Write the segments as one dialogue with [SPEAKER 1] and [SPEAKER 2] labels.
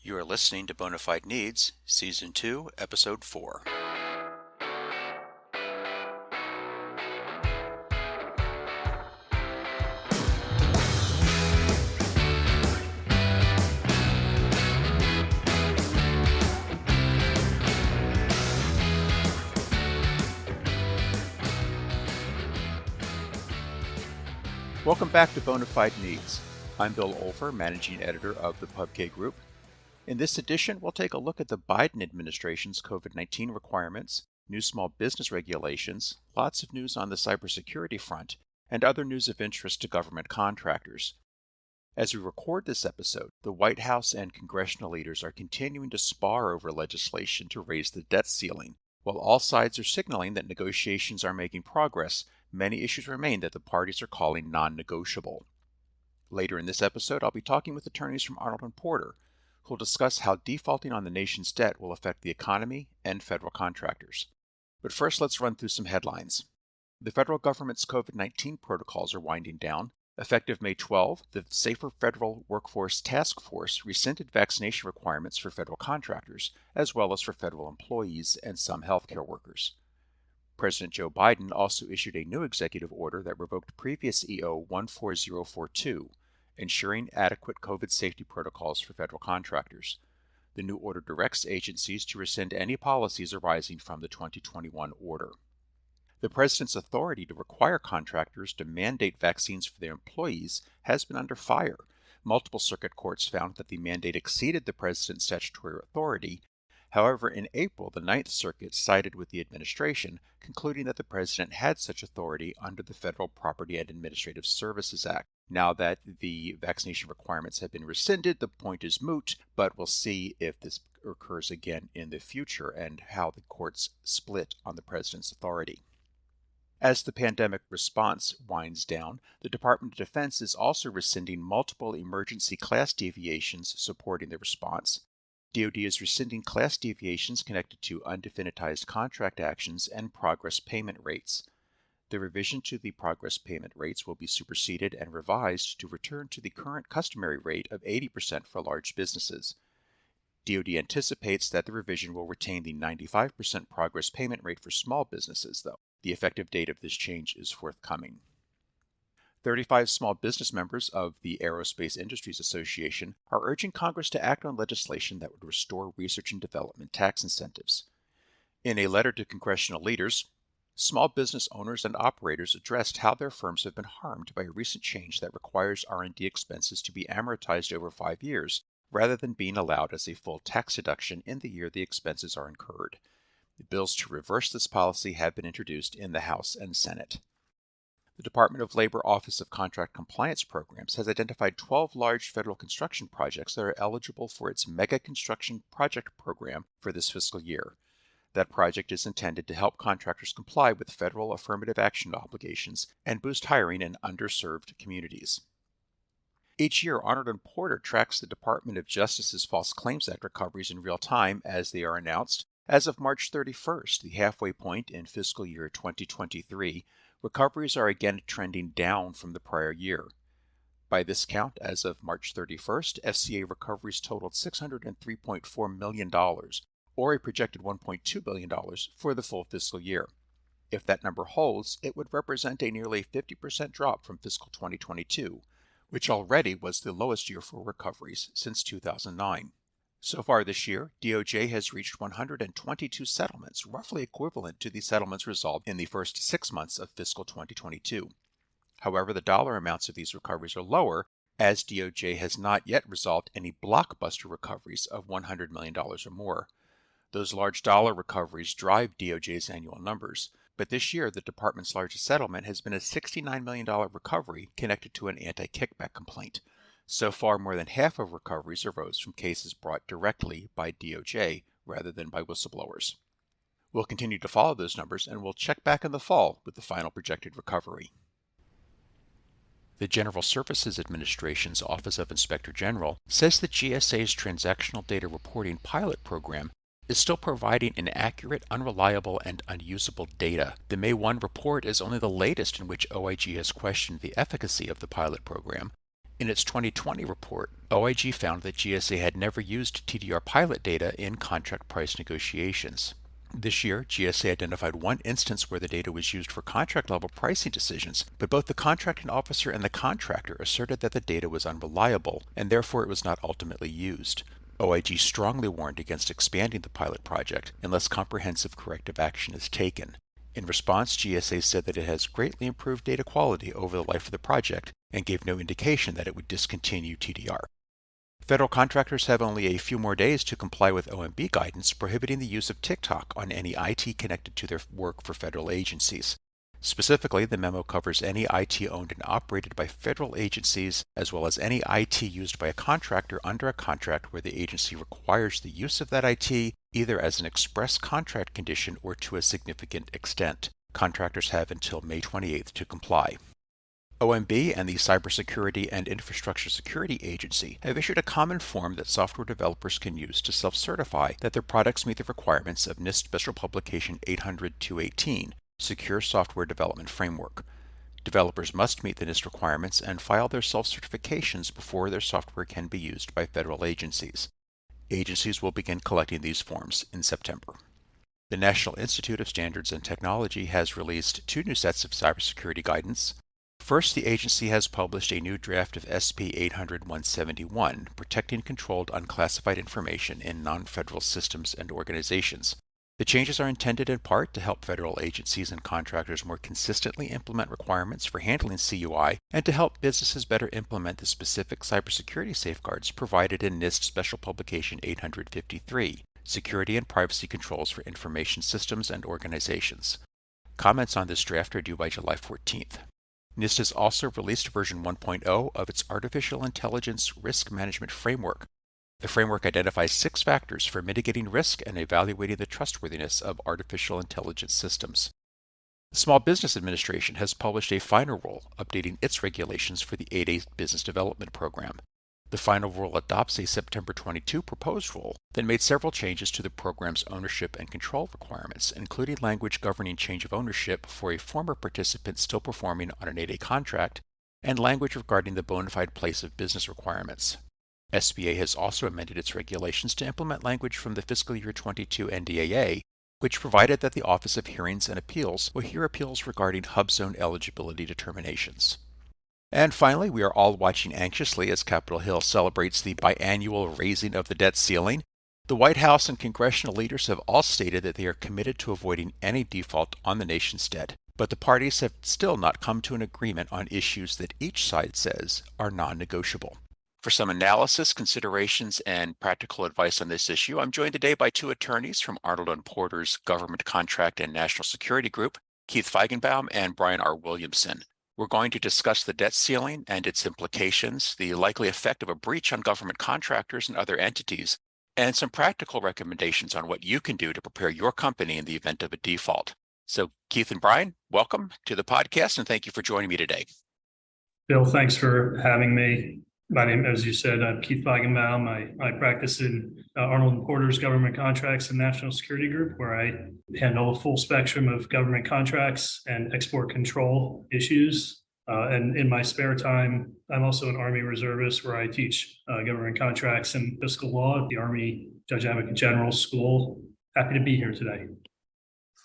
[SPEAKER 1] You are listening to Bona Fide Needs, Season 2, Episode 4. Welcome back to Bona Fide Needs. I'm Bill Olver, Managing Editor of the PubK Group. In this edition, we'll take a look at the Biden administration's COVID-19 requirements, new small business regulations, lots of news on the cybersecurity front, and other news of interest to government contractors. As we record this episode, the White House and congressional leaders are continuing to spar over legislation to raise the debt ceiling. While all sides are signaling that negotiations are making progress, many issues remain that the parties are calling non-negotiable. Later in this episode, I'll be talking with attorneys from Arnold and Porter, who will discuss how defaulting on the nation's debt will affect the economy and federal contractors. But first, let's run through some headlines. The federal government's COVID-19 protocols are winding down. Effective May 12, the Safer Federal Workforce Task Force rescinded vaccination requirements for federal contractors, as well as for federal employees and some healthcare workers. President Joe Biden also issued a new executive order that revoked previous EO 14042, ensuring adequate COVID safety protocols for federal contractors. The new order directs agencies to rescind any policies arising from the 2021 order. The president's authority to require contractors to mandate vaccines for their employees has been under fire. Multiple circuit courts found that the mandate exceeded the president's statutory authority. However, in April, the Ninth Circuit sided with the administration, concluding that the president had such authority under the Federal Property and Administrative Services Act. Now that the vaccination requirements have been rescinded, the point is moot, but we'll see if this occurs again in the future and how the courts split on the president's authority. As the pandemic response winds down, the Department of Defense is also rescinding multiple emergency class deviations supporting the response. DoD is rescinding class deviations connected to undefinitized contract actions and progress payment rates. The revision to the progress payment rates will be superseded and revised to return to the current customary rate of 80% for large businesses. DoD anticipates that the revision will retain the 95% progress payment rate for small businesses, though. The effective date of this change is forthcoming. 35 small business members of the Aerospace Industries Association are urging Congress to act on legislation that would restore research and development tax incentives. In a letter to congressional leaders, small business owners and operators addressed how their firms have been harmed by a recent change that requires R&D expenses to be amortized over 5 years, rather than being allowed as a full tax deduction in the year the expenses are incurred. The bills to reverse this policy have been introduced in the House and Senate. The Department of Labor Office of Contract Compliance Programs has identified 12 large federal construction projects that are eligible for its Mega Construction Project Program for this fiscal year. That project is intended to help contractors comply with federal affirmative action obligations and boost hiring in underserved communities. Each year, Arnold and Porter tracks the Department of Justice's False Claims Act recoveries in real time as they are announced. As of March 31st, the halfway point in fiscal year 2023, recoveries are again trending down from the prior year. By this count, as of March 31st, FCA recoveries totaled $603.4 million, or a projected $1.2 billion for the full fiscal year. If that number holds, it would represent a nearly 50% drop from fiscal 2022, which already was the lowest year for recoveries since 2009. So far this year, DOJ has reached 122 settlements, roughly equivalent to the settlements resolved in the first 6 months of fiscal 2022. However, the dollar amounts of these recoveries are lower, as DOJ has not yet resolved any blockbuster recoveries of $100 million or more. Those large dollar recoveries drive DOJ's annual numbers, but this year the department's largest settlement has been a $69 million recovery connected to an anti-kickback complaint. So far, more than half of recoveries arose from cases brought directly by DOJ rather than by whistleblowers. We'll continue to follow those numbers, and we'll check back in the fall with the final projected recovery. The General Services Administration's Office of Inspector General says the GSA's Transactional Data Reporting pilot program is still providing inaccurate, unreliable, and unusable data. The May 1 report is only the latest in which OIG has questioned the efficacy of the pilot program. In its 2020 report, OIG found that GSA had never used TDR pilot data in contract price negotiations. This year, GSA identified one instance where the data was used for contract-level pricing decisions, but both the contracting officer and the contractor asserted that the data was unreliable, and therefore it was not ultimately used. OIG strongly warned against expanding the pilot project unless comprehensive corrective action is taken. In response, GSA said that it has greatly improved data quality over the life of the project and gave no indication that it would discontinue TDR. Federal contractors have only a few more days to comply with OMB guidance prohibiting the use of TikTok on any IT connected to their work for federal agencies. Specifically, the memo covers any IT owned and operated by federal agencies, as well as any IT used by a contractor under a contract where the agency requires the use of that IT either as an express contract condition or to a significant extent. Contractors have until May 28th to comply. OMB and the Cybersecurity and Infrastructure Security Agency have issued a common form that software developers can use to self-certify that their products meet the requirements of NIST Special Publication 800-218, Secure Software Development Framework. Developers must meet the NIST requirements and file their self-certifications before their software can be used by federal agencies. Agencies will begin collecting these forms in September. The National Institute of Standards and Technology has released two new sets of cybersecurity guidance. First, the agency has published a new draft of SP 800-171, Protecting Controlled Unclassified Information in Non-Federal Systems and Organizations. The changes are intended in part to help federal agencies and contractors more consistently implement requirements for handling CUI and to help businesses better implement the specific cybersecurity safeguards provided in NIST Special Publication 853, Security and Privacy Controls for Information Systems and Organizations. Comments on this draft are due by July 14th. NIST has also released version 1.0 of its Artificial Intelligence Risk Management Framework. The framework identifies 6 factors for mitigating risk and evaluating the trustworthiness of artificial intelligence systems. The Small Business Administration has published a final rule updating its regulations for the 8A Business Development Program. The final rule adopts a September 22 proposed rule that made several changes to the program's ownership and control requirements, including language governing change of ownership for a former participant still performing on an 8A contract, and language regarding the bona fide place of business requirements. SBA has also amended its regulations to implement language from the fiscal year 22 NDAA, which provided that the Office of Hearings and Appeals will hear appeals regarding hub zone eligibility determinations. And finally, we are all watching anxiously as Capitol Hill celebrates the biannual raising of the debt ceiling. The White House and congressional leaders have all stated that they are committed to avoiding any default on the nation's debt, but the parties have still not come to an agreement on issues that each side says are non-negotiable. For some analysis, considerations, and practical advice on this issue, I'm joined today by two attorneys from Arnold and Porter's Government Contract and National Security Group, Keith Feigenbaum and Bryan R. Williamson. We're going to discuss the debt ceiling and its implications, the likely effect of a breach on government contractors and other entities, and some practical recommendations on what you can do to prepare your company in the event of a default. So Keith and Bryan, welcome to the podcast, and thank you for joining me today.
[SPEAKER 2] Bill, thanks for having me. My name, as you said, I'm Keith Feigenbaum. I practice in Arnold and Porter's Government Contracts and National Security Group, where I handle a full spectrum of government contracts and export control issues. And in my spare time, I'm also an Army reservist where I teach government contracts and fiscal law at the Army Judge Advocate General School. Happy to be here today.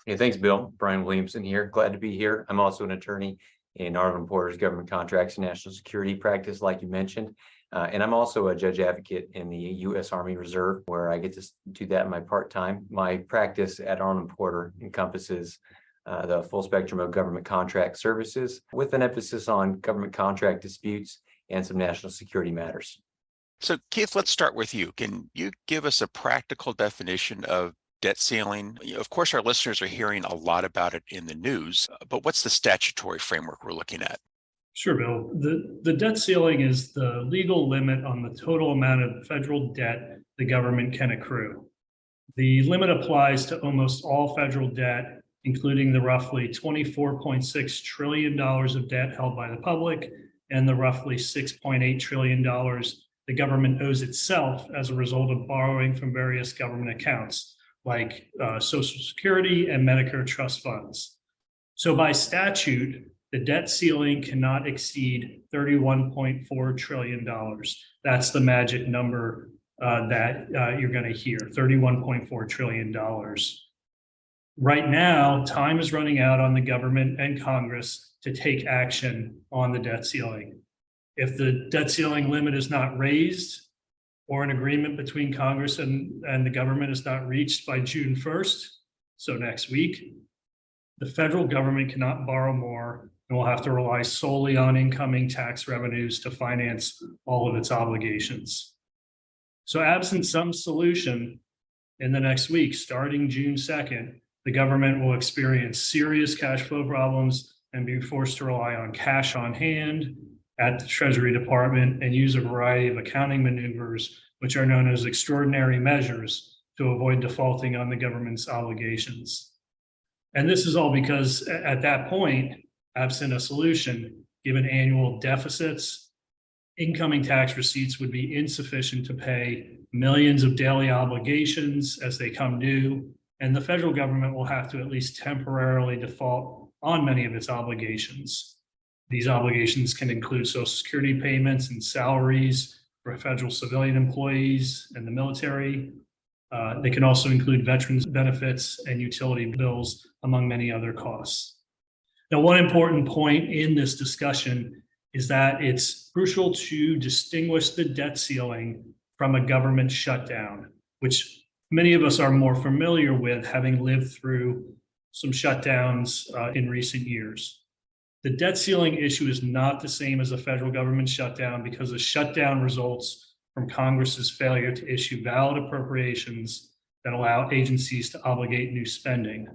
[SPEAKER 3] Hey, thanks, Bill. Bryan Williamson here. Glad to be here. I'm also an attorney in Arnold and Porter's Government Contracts and National Security practice, like you mentioned. And I'm also a judge advocate in the U.S. Army Reserve, where I get to do that in my part-time. My practice at Arnold and Porter encompasses the full spectrum of government contract services, with an emphasis on government contract disputes and some national security matters.
[SPEAKER 1] So Keith, let's start with you. Can you give us a practical definition of debt ceiling? Of course, our listeners are hearing a lot about it in the news, but what's the statutory framework we're looking at?
[SPEAKER 2] Sure, Bill. The debt ceiling is the legal limit on the total amount of federal debt the government can accrue. The limit applies to almost all federal debt, including the roughly $24.6 trillion of debt held by the public and the roughly $6.8 trillion the government owes itself as a result of borrowing from various government accounts, like Social Security and Medicare trust funds. So by statute, The debt ceiling cannot exceed $31.4 trillion. That's the magic number that you're going to hear, $31.4 trillion. Right now, time is running out on the government and Congress to take action on the debt ceiling. If the debt ceiling limit is not raised or an agreement between Congress and the government is not reached by June 1st, so next week, the federal government cannot borrow more and will have to rely solely on incoming tax revenues to finance all of its obligations. So absent some solution in the next week, starting June 2nd, the government will experience serious cash flow problems and be forced to rely on cash on hand at the Treasury Department and use a variety of accounting maneuvers, which are known as extraordinary measures, to avoid defaulting on the government's obligations. And this is all because at that point, absent a solution, given annual deficits, incoming tax receipts would be insufficient to pay millions of daily obligations as they come due, and the federal government will have to at least temporarily default on many of its obligations. These obligations can include Social Security payments and salaries for federal civilian employees and the military. They can also include veterans benefits and utility bills, among many other costs. Now, one important point in this discussion is that it's crucial to distinguish the debt ceiling from a government shutdown, which many of us are more familiar with, having lived through some shutdowns in recent years. The debt ceiling issue is not the same as a federal government shutdown because a shutdown results from Congress's failure to issue valid appropriations that allow agencies to obligate new spending.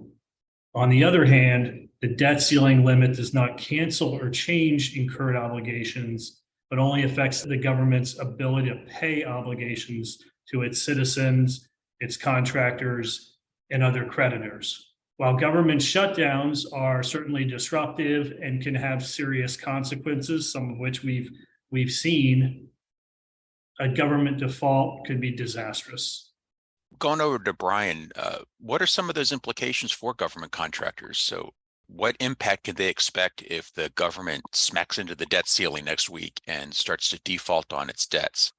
[SPEAKER 2] On the other hand, the debt ceiling limit does not cancel or change incurred obligations, but only affects the government's ability to pay obligations to its citizens, its contractors, and other creditors. While government shutdowns are certainly disruptive and can have serious consequences, some of which we've seen, a government default could be disastrous.
[SPEAKER 1] Going over to Brian, what are some of those implications for government contractors? So what impact can they expect if the government smacks into the debt ceiling next week and starts to default on its debts?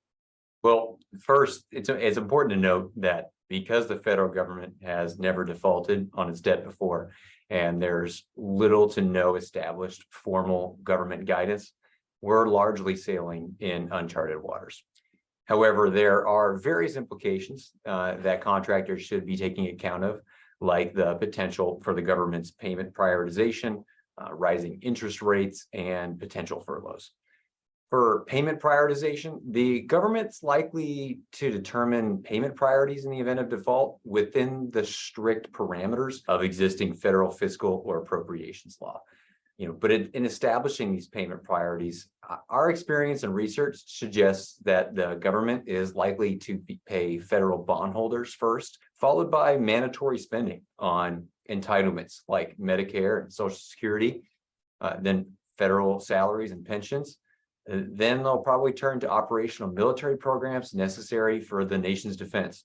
[SPEAKER 3] Well, first, it's important to note that because the federal government has never defaulted on its debt before, and there's little to no established formal government guidance, we're largely sailing in uncharted waters. However, there are various implications that contractors should be taking account of, like the potential for the government's payment prioritization, rising interest rates, and potential furloughs. For payment prioritization, the government's likely to determine payment priorities in the event of default within the strict parameters of existing federal fiscal or appropriations law. But in establishing these payment priorities, our experience and research suggests that the government is likely to pay federal bondholders first, followed by mandatory spending on entitlements like Medicare and Social Security, then federal salaries and pensions. Then they'll probably turn to operational military programs necessary for the nation's defense.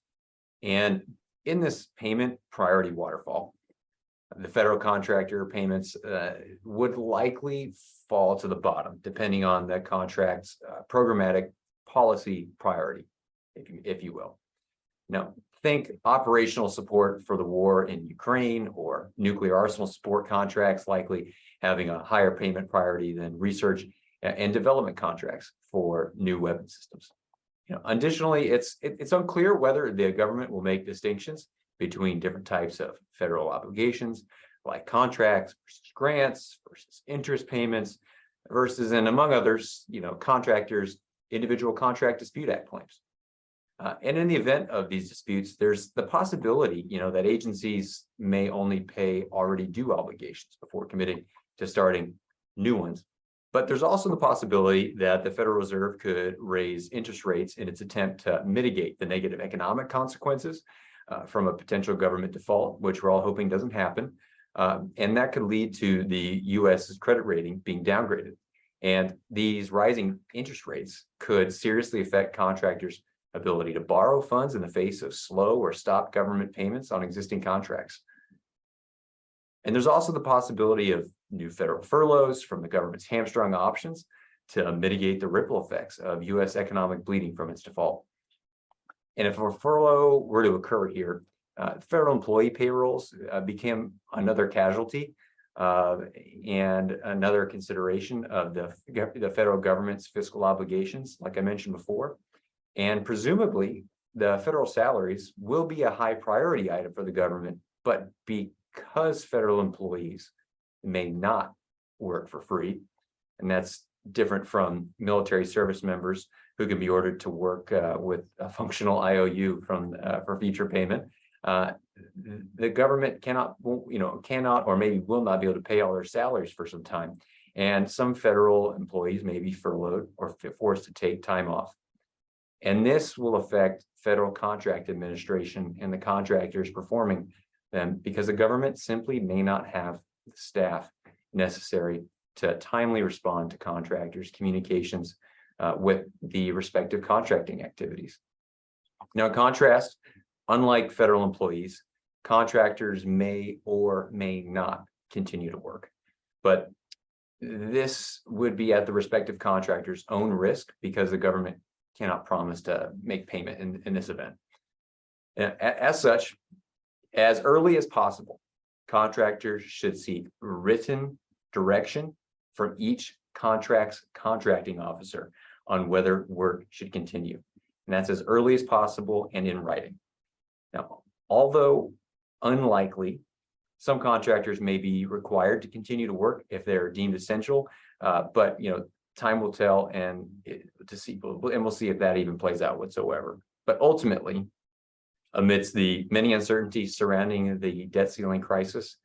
[SPEAKER 3] And in this payment priority waterfall, the federal contractor payments would likely fall to the bottom, depending on the contract's programmatic policy priority, if you will. Now, think operational support for the war in Ukraine or nuclear arsenal support contracts likely having a higher payment priority than research and development contracts for new weapon systems. Additionally, it's unclear whether the government will make distinctions between different types of federal obligations, like contracts versus grants versus interest payments versus, and among others, contractors' individual contract dispute act claims. And in the event of these disputes, there's the possibility, that agencies may only pay already due obligations before committing to starting new ones. But there's also the possibility that the Federal Reserve could raise interest rates in its attempt to mitigate the negative economic consequences from a potential government default, which we're all hoping doesn't happen. And that could lead to the U.S.'s credit rating being downgraded. And these rising interest rates could seriously affect contractors' ability to borrow funds in the face of slow or stopped government payments on existing contracts. And there's also the possibility of new federal furloughs from the government's hamstrung options to mitigate the ripple effects of U.S. economic bleeding from its default. And if a furlough were to occur here, federal employee payrolls became another casualty and another consideration of the federal government's fiscal obligations, like I mentioned before. And presumably, the federal salaries will be a high priority item for the government, but because federal employees may not work for free, and that's different from military service members who can be ordered to work with a functional IOU for future payment. The government cannot or maybe will not be able to pay all their salaries for some time. And some federal employees may be furloughed or forced to take time off. And this will affect federal contract administration and the contractors performing them because the government simply may not have the staff necessary to timely respond to contractors' communications with the respective contracting activities. Now, in contrast, unlike federal employees, contractors may or may not continue to work, but this would be at the respective contractor's own risk because the government cannot promise to make payment in this event. As such, as early as possible, contractors should seek written direction from each contract's contracting officer on whether work should continue. And that's as early as possible and in writing. Now, although unlikely, some contractors may be required to continue to work if they're deemed essential, but time will tell, and we'll see if that even plays out whatsoever. But ultimately, amidst the many uncertainties surrounding the debt ceiling crisis,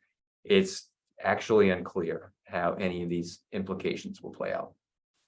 [SPEAKER 3] it's actually unclear how any of these implications will play out.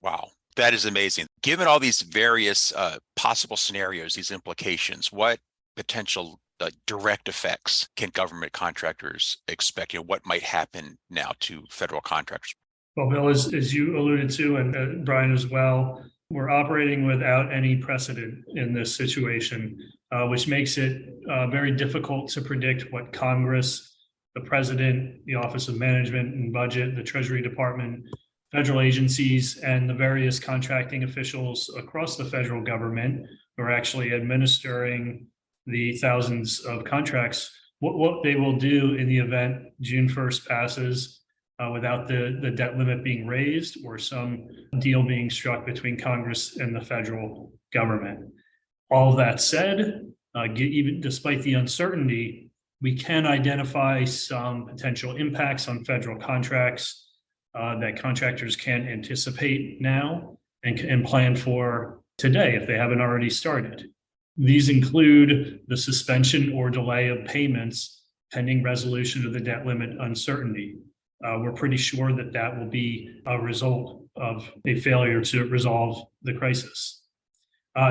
[SPEAKER 1] Wow, that is amazing. Given all these various possible scenarios, these implications, what potential direct effects can government contractors expect? What might happen now to federal contractors?
[SPEAKER 2] Well, Bill, as you alluded to, and Brian as well, we're operating without any precedent in this situation, which makes it very difficult to predict what Congress, the President, the Office of Management and Budget, the Treasury Department, federal agencies, and the various contracting officials across the federal government who are actually administering the thousands of contracts, what they will do in the event June 1st passes without the debt limit being raised or some deal being struck between Congress and the federal government. All of that said, even despite the uncertainty, we can identify some potential impacts on federal contracts that contractors can anticipate now and plan for today if they haven't already started. These include the suspension or delay of payments pending resolution of the debt limit uncertainty. We're pretty sure that will be a result of a failure to resolve the crisis.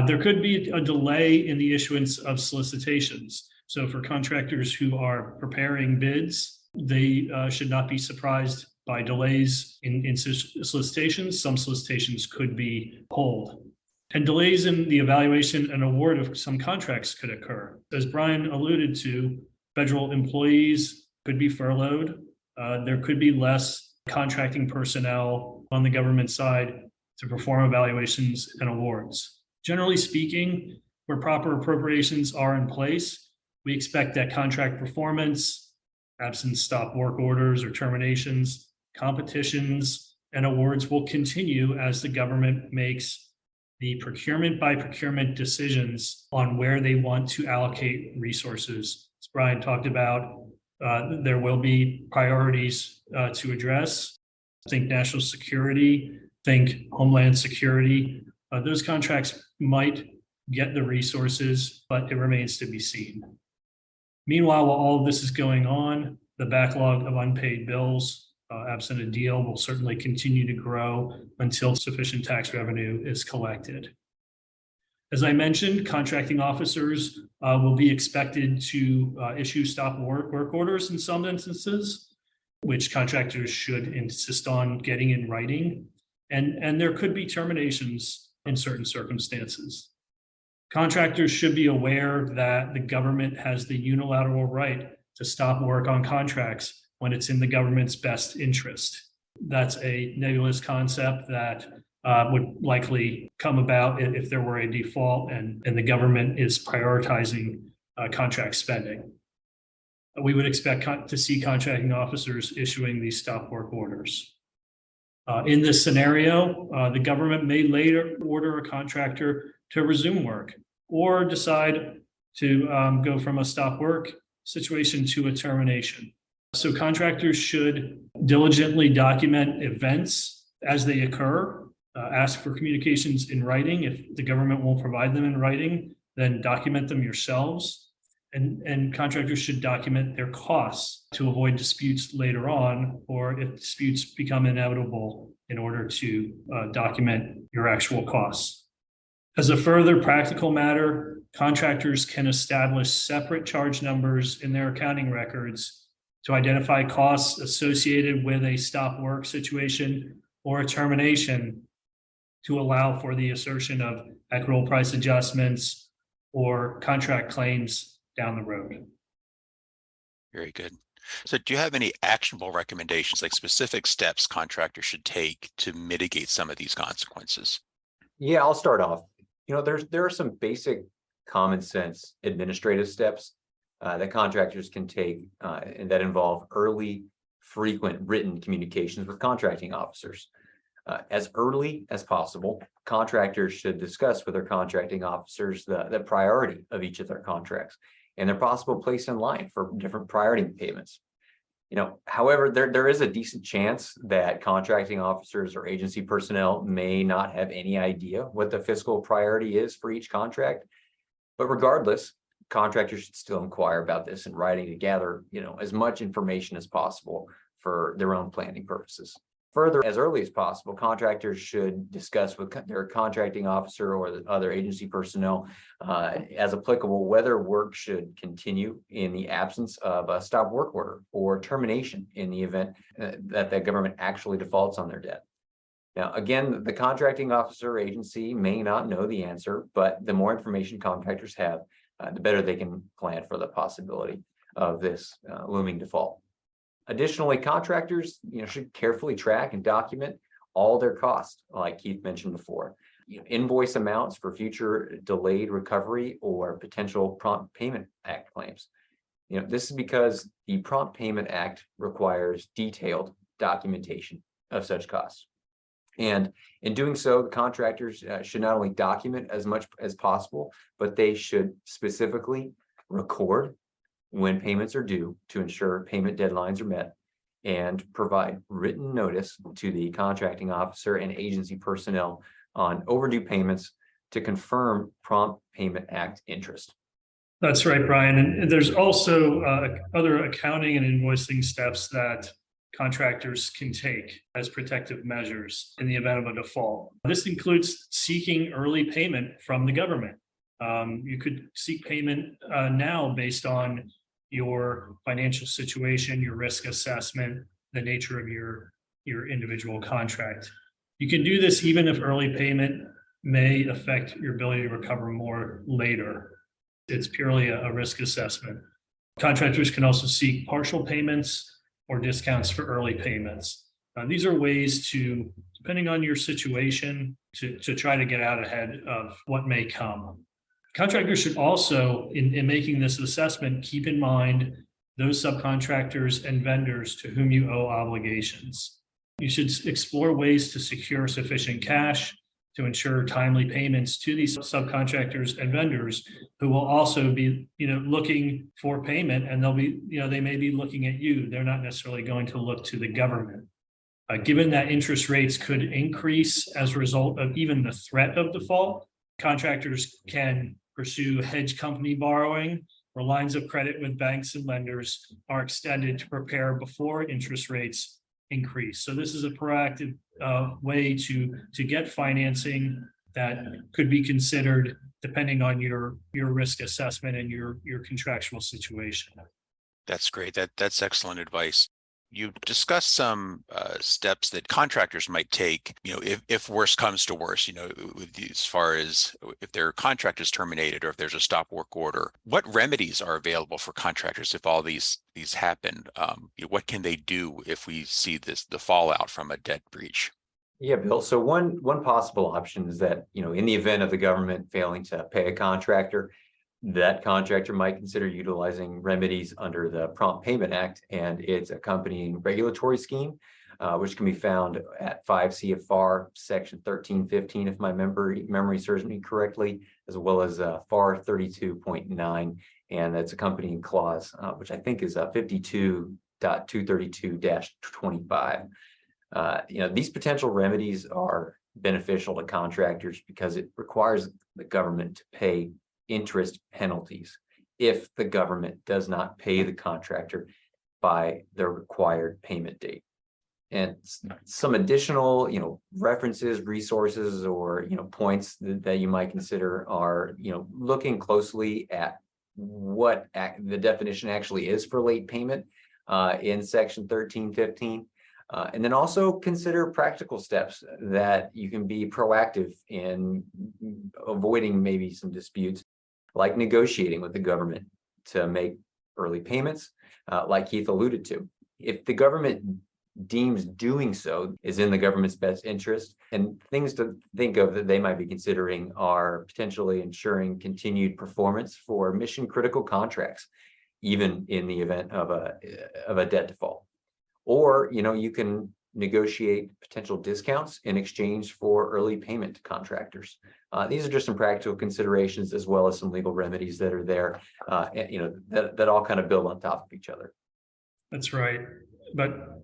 [SPEAKER 2] There could be a delay in the issuance of solicitations. So for contractors who are preparing bids, they should not be surprised by delays in solicitations. Some solicitations could be pulled. And delays in the evaluation and award of some contracts could occur. As Brian alluded to, federal employees could be furloughed. There could be less contracting personnel on the government side to perform evaluations and awards. Generally speaking, where proper appropriations are in place, we expect that contract performance, absent stop work orders or terminations, competitions, and awards will continue as the government makes the procurement by procurement decisions on where they want to allocate resources. As Brian talked about, there will be priorities to address. Think national security, think homeland security. Those contracts might get the resources, but it remains to be seen. Meanwhile, while all of this is going on, the backlog of unpaid bills, absent a deal, will certainly continue to grow until sufficient tax revenue is collected. As I mentioned, contracting officers will be expected to issue stop work orders in some instances, which contractors should insist on getting in writing. And there could be terminations in certain circumstances. Contractors should be aware that the government has the unilateral right to stop work on contracts when it's in the government's best interest. That's a nebulous concept that would likely come about if there were a default and the government is prioritizing contract spending. We would expect to see contracting officers issuing these stop work orders. In this scenario, the government may later order a contractor to resume work or decide to go from a stop work situation to a termination. So contractors should diligently document events as they occur, ask for communications in writing. If the government won't provide them in writing, then document them yourselves. And contractors should document their costs to avoid disputes later on, or if disputes become inevitable, in order to document your actual costs. As a further practical matter, contractors can establish separate charge numbers in their accounting records to identify costs associated with a stop work situation or a termination, to allow for the assertion of equitable price adjustments or contract claims down the road.
[SPEAKER 1] Very good. So do you have any actionable recommendations, like specific steps contractors should take to mitigate some of these consequences?
[SPEAKER 3] Yeah, I'll start off. There are some basic common sense administrative steps that contractors can take and that involve early, frequent written communications with contracting officers. As early as possible, contractors should discuss with their contracting officers the priority of each of their contracts and their possible place in line for different priority payments. However, there is a decent chance that contracting officers or agency personnel may not have any idea what the fiscal priority is for each contract. But regardless, contractors should still inquire about this in writing to gather, as much information as possible for their own planning purposes. Further, as early as possible, contractors should discuss with their contracting officer or the other agency personnel, as applicable, whether work should continue in the absence of a stop work order or termination in the event that the government actually defaults on their debt. Now, again, the contracting officer or agency may not know the answer, but the more information contractors have, the better they can plan for the possibility of this looming default. Additionally, contractors, should carefully track and document all their costs, like Keith mentioned before. Invoice amounts for future delayed recovery or potential Prompt Payment Act claims. This is because the Prompt Payment Act requires detailed documentation of such costs. And in doing so, the contractors should not only document as much as possible, but they should specifically record when payments are due to ensure payment deadlines are met, and provide written notice to the contracting officer and agency personnel on overdue payments to confirm Prompt Payment Act interest.
[SPEAKER 2] That's right, Brian. And there's also other accounting and invoicing steps that contractors can take as protective measures in the event of a default. This includes seeking early payment from the government. You could seek payment now based on your financial situation, your risk assessment, the nature of your individual contract. You can do this even if early payment may affect your ability to recover more later. It's purely a risk assessment. Contractors can also seek partial payments or discounts for early payments. These are ways to, depending on your situation, to try to get out ahead of what may come. Contractors should also, in making this assessment, keep in mind those subcontractors and vendors to whom you owe obligations. You should explore ways to secure sufficient cash to ensure timely payments to these subcontractors and vendors, who will also be, looking for payment, and they may be looking at you. They're not necessarily going to look to the government. Given that interest rates could increase as a result of even the threat of default, contractors can pursue hedge company borrowing, or lines of credit with banks and lenders are extended to prepare before interest rates increase. So this is a proactive way to get financing that could be considered depending on your risk assessment and your contractual situation.
[SPEAKER 1] That's great. That's excellent advice. You discussed some steps that contractors might take, if worse comes to worse, as far as if their contract is terminated or if there's a stop work order. What remedies are available for contractors if all these happen? What can they do if we see the fallout from a debt breach?
[SPEAKER 3] Yeah, Bill. So one possible option is that, in the event of the government failing to pay a contractor, that contractor might consider utilizing remedies under the Prompt Payment Act and its accompanying regulatory scheme, which can be found at 5 CFR section 1315, if my memory serves me correctly, as well as FAR 32.9 and its accompanying clause, which I think is 52.232-25. These potential remedies are beneficial to contractors because it requires the government to pay interest penalties if the government does not pay the contractor by the required payment date. And some additional, references, resources, or, points that you might consider are, looking closely at what the definition actually is for late payment in section 1315. And then also consider practical steps that you can be proactive in avoiding maybe some disputes, like negotiating with the government to make early payments, like Keith alluded to. If the government deems doing so is in the government's best interest, and things to think of that they might be considering are potentially ensuring continued performance for mission critical contracts, even in the event of a debt default. Or, you can negotiate potential discounts in exchange for early payment to contractors. These are just some practical considerations, as well as some legal remedies that are there, that all kind of build on top of each other.
[SPEAKER 2] That's right. But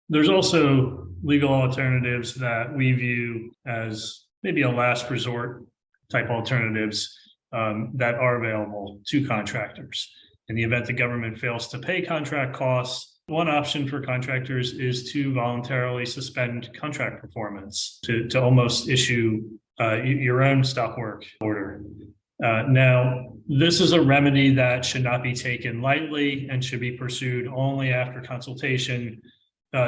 [SPEAKER 2] there's also legal alternatives that we view as maybe a last resort type alternatives that are available to contractors. In the event the government fails to pay contract costs, one option for contractors is to voluntarily suspend contract performance, to almost issue your own stop work order. Now, this is a remedy that should not be taken lightly and should be pursued only after consultation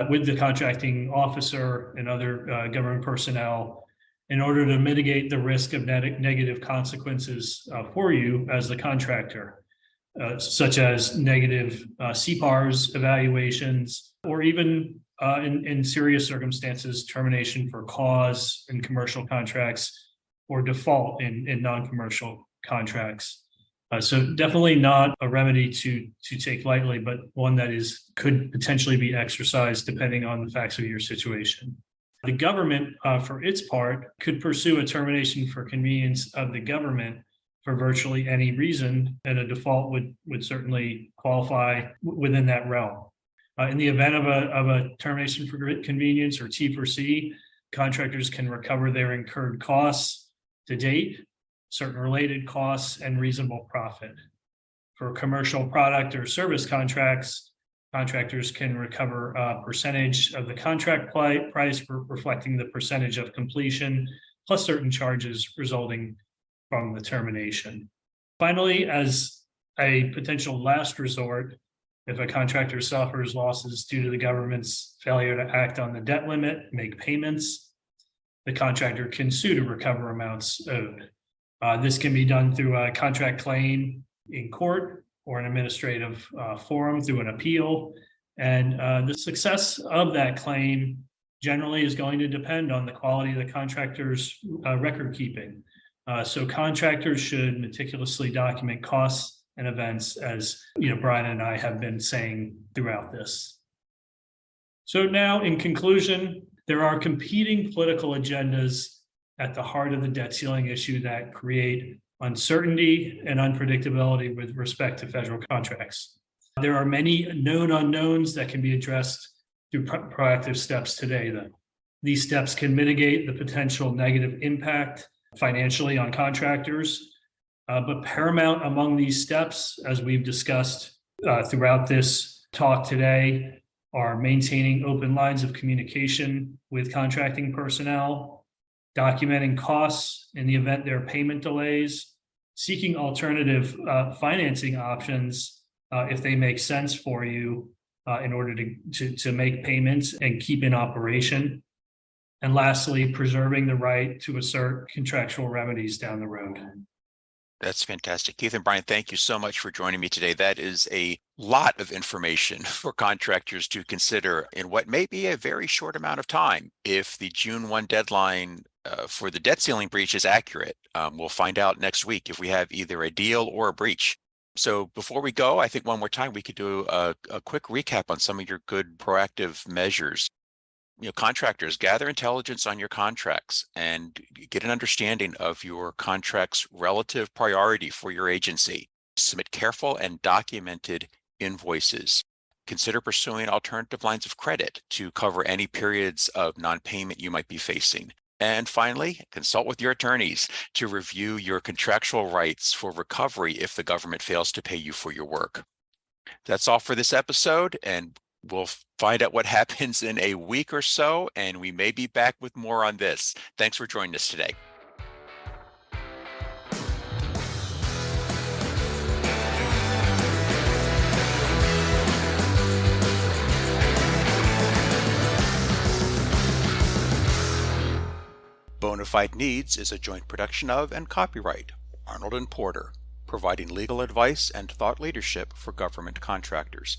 [SPEAKER 2] with the contracting officer and other government personnel in order to mitigate the risk of negative consequences for you as the contractor. Such as negative CPARS evaluations, or even in serious circumstances, termination for cause in commercial contracts or default in non-commercial contracts. So definitely not a remedy to take lightly, but one that could potentially be exercised depending on the facts of your situation. The government, for its part, could pursue a termination for convenience of the government for virtually any reason, and a default would certainly qualify within that realm. In the event of a termination for convenience, or T for C, contractors can recover their incurred costs to date, certain related costs, and reasonable profit. For commercial product or service contracts, contractors can recover a percentage of the contract price, reflecting the percentage of completion, plus certain charges resulting from the termination. Finally, as a potential last resort, if a contractor suffers losses due to the government's failure to act on the debt limit, make payments, the contractor can sue to recover amounts owed. This can be done through a contract claim in court or an administrative forum through an appeal. And the success of that claim generally is going to depend on the quality of the contractor's record keeping. So contractors should meticulously document costs and events, as Brian and I have been saying throughout this. So now, in conclusion, there are competing political agendas at the heart of the debt ceiling issue that create uncertainty and unpredictability with respect to federal contracts. There are many known unknowns that can be addressed through proactive steps today, though. These steps can mitigate the potential negative impact financially on contractors, but paramount among these steps, as we've discussed throughout this talk today, are maintaining open lines of communication with contracting personnel, documenting costs in the event there are payment delays, seeking alternative financing options if they make sense for you, in order to make payments and keep in operation. And lastly, preserving the right to assert contractual remedies down the road.
[SPEAKER 1] That's fantastic. Keith and Brian, thank you so much for joining me today. That is a lot of information for contractors to consider in what may be a very short amount of time. If the June 1 deadline for the debt ceiling breach is accurate, we'll find out next week if we have either a deal or a breach. So before we go, I think one more time we could do a quick recap on some of your good proactive measures. Contractors, gather intelligence on your contracts and get an understanding of your contract's relative priority for your agency. Submit careful and documented invoices. Consider pursuing alternative lines of credit to cover any periods of non-payment you might be facing. And finally, consult with your attorneys to review your contractual rights for recovery if the government fails to pay you for your work. That's all for this episode, and we'll find out what happens in a week or so, and we may be back with more on this. Thanks for joining us today. Bona Fide Needs is a joint production of and copyright Arnold and Porter, providing legal advice and thought leadership for government contractors,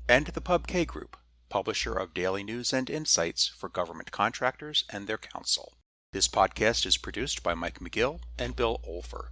[SPEAKER 1] and the Pub K Group, publisher of daily news and insights for government contractors and their counsel. This podcast is produced by Mike McGill and Bill Olver.